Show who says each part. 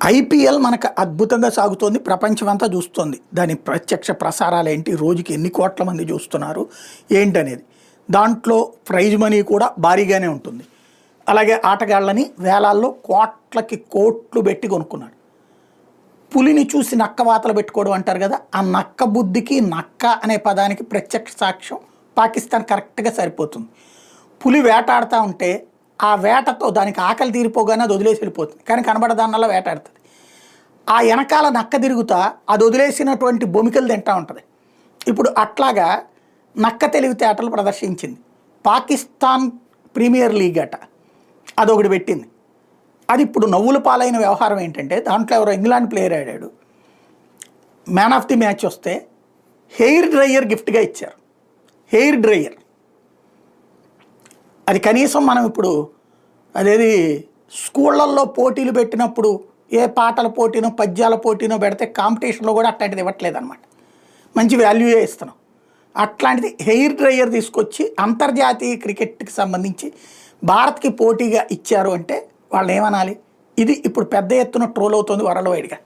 Speaker 1: IPL మనకు అద్భుతంగా సాగుతోంది. ప్రపంచమంతా చూస్తోంది. దాని ప్రత్యక్ష ప్రసారాలు ఏంటి, రోజుకి ఎన్ని కోట్ల మంది చూస్తున్నారు ఏంటనేది. దాంట్లో ప్రైజ్ మనీ కూడా భారీగానే ఉంటుంది. అలాగే ఆటగాళ్ళని వేలాల్లో కోట్లకి కోట్లు పెట్టి కొనుక్కున్నాడు. పులిని చూసి నక్క వాతలు పెట్టుకోవడం అంటారు కదా, ఆ నక్క బుద్ధికి నక్క అనే పదానికి ప్రత్యక్ష సాక్ష్యం పాకిస్తాన్ కరెక్ట్గా సరిపోతుంది. పులి వేటాడుతూ ఉంటే ఆ వేటతో దానికి ఆకలి తీరిపోగానే అది వదిలేసి వెళ్ళిపోతుంది, కానీ కనబడదాన్నల్లా వేటాడుతుంది. ఆ వెనకాల నక్క తిరుగుతా అది వదిలేసినటువంటి బొమికలు తింటూ ఉంటుంది. ఇప్పుడు అట్లాగా నక్క తెలివితేటలు ప్రదర్శించింది. పాకిస్తాన్ ప్రీమియర్ లీగ్ అట అదొకటి పెట్టింది. అది ఇప్పుడు నవ్వుల పాలైన వ్యవహారం ఏంటంటే, దాంట్లో ఎవరో ఇంగ్లాండ్ ప్లేయర్ ఆడాడు, మ్యాన్ ఆఫ్ ది మ్యాచ్ వస్తే హెయిర్ డ్రయర్ గిఫ్ట్గా ఇచ్చారు. హెయిర్ డ్రయర్ అది కనీసం మనం ఇప్పుడు అదేది స్కూళ్ళల్లో పోటీలు పెట్టినప్పుడు ఏ పాటల పోటీనో పద్యాల పోటీనో పెడితే కాంపిటీషన్లో కూడా అట్లాంటిది ఇవ్వట్లేదు అనమాట. మంచి వాల్యూయే ఇస్తున్నాం. అట్లాంటిది హెయిర్ డ్రయర్ తీసుకొచ్చి అంతర్జాతీయ క్రికెట్కి సంబంధించి భారత్కి పోటీగా ఇచ్చారు అంటే వాళ్ళు ఏమనాలి? ఇది ఇప్పుడు పెద్ద ఎత్తున ట్రోల్ అవుతుంది వరల్డ్ వైడ్గా.